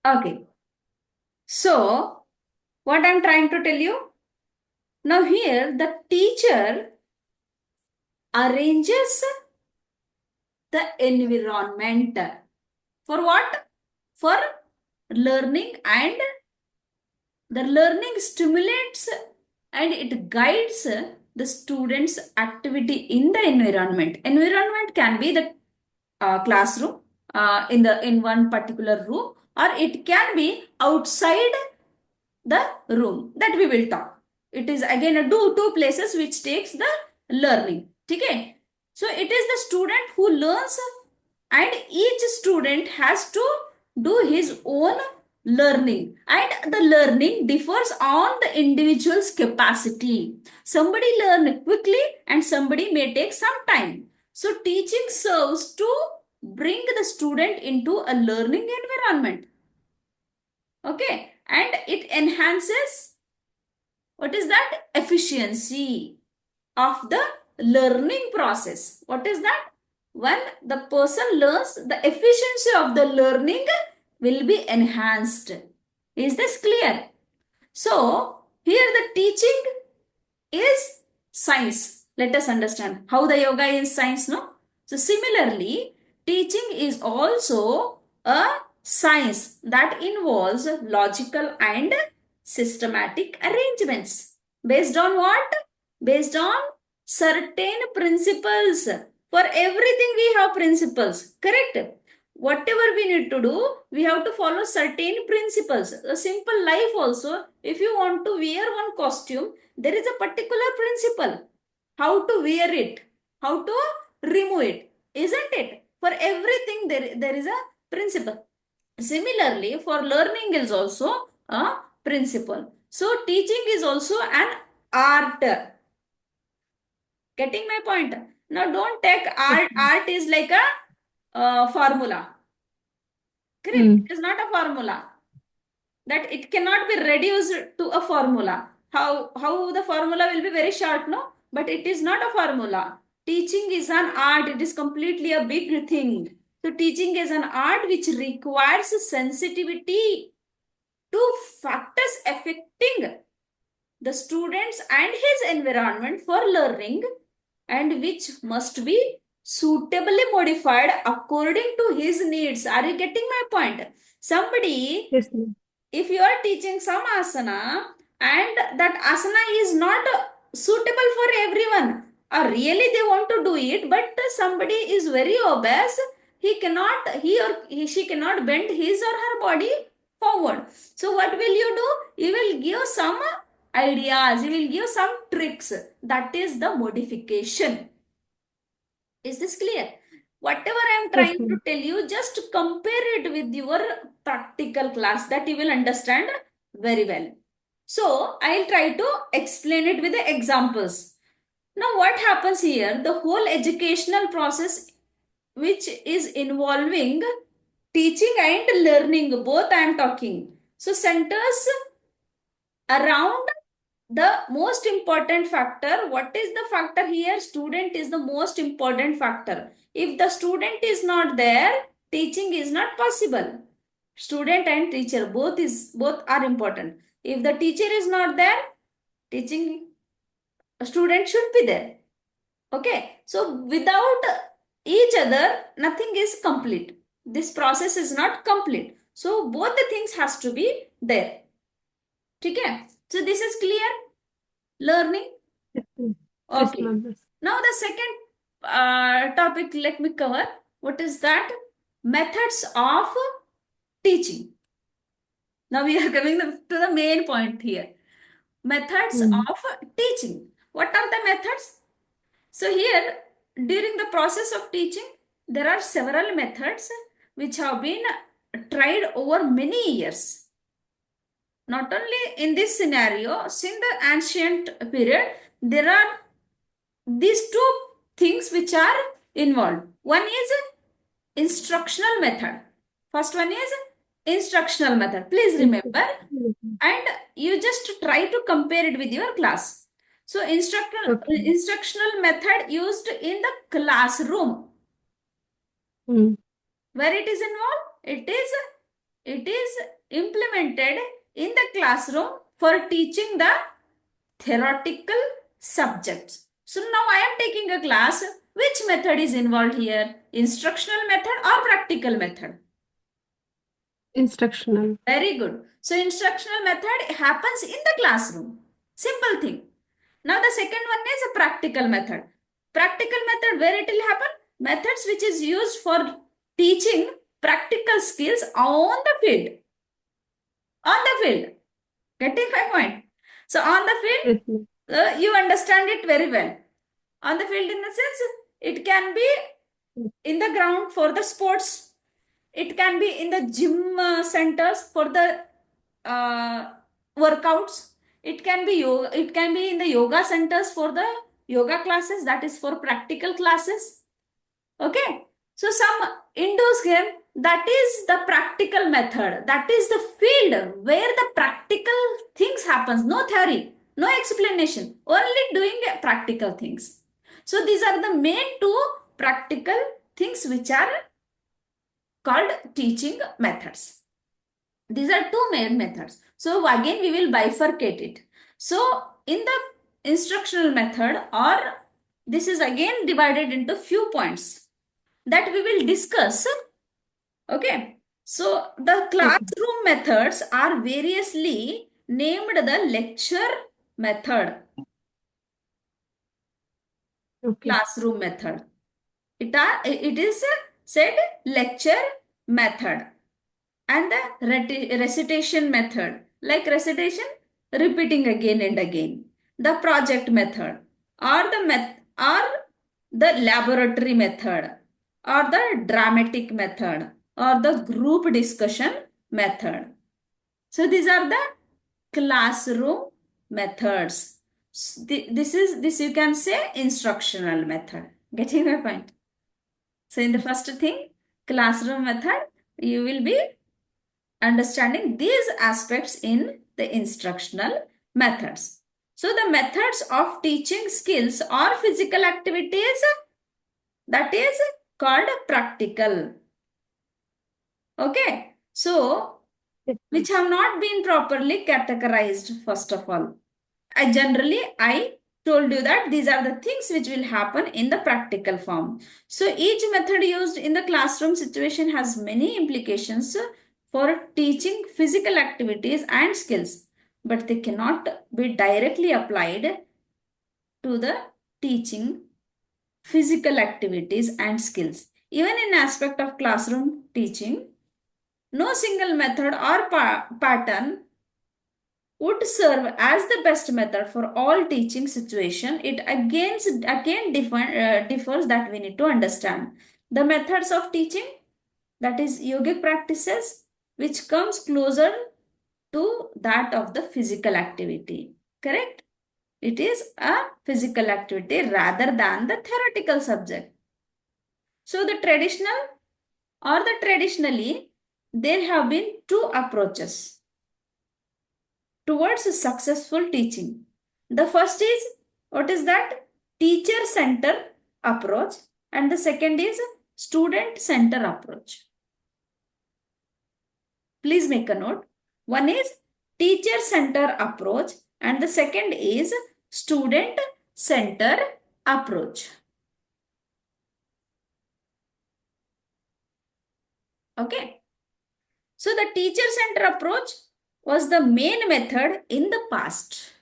Okay. So, what I'm trying to tell you now here, the teacher arranges the environment for what? For learning, and the learning stimulates and it guides the students' activity in the environment. Environment can be the classroom in one particular room, or it can be outside the room that we will talk. It is again a two places which takes the learning. Okay. So it is the student who learns, and each student has to do his own learning, and the learning differs on the individual's capacity. Somebody learn quickly and somebody may take some time. So teaching serves to bring the student into a learning environment. Okay, and it enhances, what is that? Efficiency of the learning process. What is that? When the person learns, the efficiency of the learning will be enhanced. Is this clear? So, here the teaching is science. Let us understand how the yoga is science, no? So, similarly, teaching is also a science that involves logical and systematic arrangements. Based on what? Based on certain principles. For everything, we have principles, correct? Whatever we need to do, we have to follow certain principles. A simple life also, if you want to wear one costume, there is a particular principle. How to wear it, how to remove it, isn't it? For everything, there is a principle. Similarly, for learning is also a principle. So, teaching is also an art. Getting my point? Now, don't take Yes, art. ma'am. Art is like a formula. Correct? Mm. It is not a formula. That it cannot be reduced to a formula. How the formula will be very short, no? But it is not a formula. Teaching is an art. It is completely a big thing. So teaching is an art which requires sensitivity to factors affecting the students and his environment for learning, and which must be suitably modified according to his needs. Are you getting my point? Somebody, Yes, ma'am. if you are teaching some asana and that asana is not suitable for everyone, or really they want to do it, but somebody is very obese, she cannot bend his or her body forward. So what will you do? You will give some ideas, you will give some tricks. That is the modification. Is this clear? Whatever I am Yes, trying to ma'am. tell you, just compare it with your practical class, that you will understand very well. So I'll try to explain it with the examples. Now, what happens here? The whole educational process, which is involving teaching and learning, both I am talking. So, centers around the most important factor. What is the factor here? Student is the most important factor. If the student is not there, teaching is not possible. Student and teacher both are important. If the teacher is not there, teaching, student should be there. Okay, so without each other, nothing is complete. This process is not complete. So both the things has to be there. Okay, so this is clear. Learning. Yes, ma'am. Yes, Okay. ma'am. Yes. Now the second topic let me cover. What is that? Methods of teaching. Now we are coming to the main point here. Methods Mm. of teaching. What are the methods? So here, during the process of teaching, there are several methods which have been tried over many years. Not only in this scenario, since the ancient period, there are these two things which are involved. One is instructional method. First one is instructional method. Please Yes, remember, ma'am. and you just try to compare it with your class. So Okay. instructional method used in the classroom. Mm. Where it is involved? It is it is implemented in the classroom for teaching the theoretical subjects. So now I am taking a class. Which method is involved here? Instructional method or practical method? Instructional. Very good. So instructional method happens in the classroom. Simple thing. Now the second one is a practical method. Practical method, where it will happen? Methods which is used for teaching practical skills on the field. On the field. Getting my point? So on the field, Yes, ma'am. you understand it very well. On the field in the sense, it can be in the ground for the sports. It can be in the gym centers for the workouts. It can be yoga. It can be in the yoga centers for the yoga classes. That is for practical classes. Okay. So some indoors game, that is the practical method. That is the field where the practical things happens. No theory, no explanation, only doing practical things. So these are the main two practical things which are called teaching methods. These are two main methods. So again we will bifurcate it. So in the instructional method, or this is again divided into few points that we will discuss. Okay. So the classroom methods are variously named the lecture method, Okay. classroom method. It is said lecture method, and the recitation method, like recitation, repeating again and again. The project method, or the laboratory method, or the dramatic method, or the group discussion method. So these are the classroom methods. This you can say instructional method. Getting my point? So in the first thing, classroom method, you will be understanding these aspects in the instructional methods. So the methods of teaching skills or physical activities, that is called practical. Okay. So Yes, which have not been properly categorized first of all. I told you that these are the things which will happen in the practical form. So each method used in the classroom situation has many implications for teaching physical activities and skills, but they cannot be directly applied to the teaching physical activities and skills. Even in aspect of classroom teaching, no single method or pattern would serve as the best method for all teaching situation. It again differs that we need to understand. The methods of teaching, that is yogic practices, which comes closer to that of the physical activity. Correct? It is a physical activity rather than the theoretical subject. So the traditionally, there have been two approaches towards successful teaching. The first is, what is that? Teacher center approach, and the second is student center approach. Please make a note. One is teacher center approach, and the second is student center approach. Okay. So the teacher center approach was the main method in the past.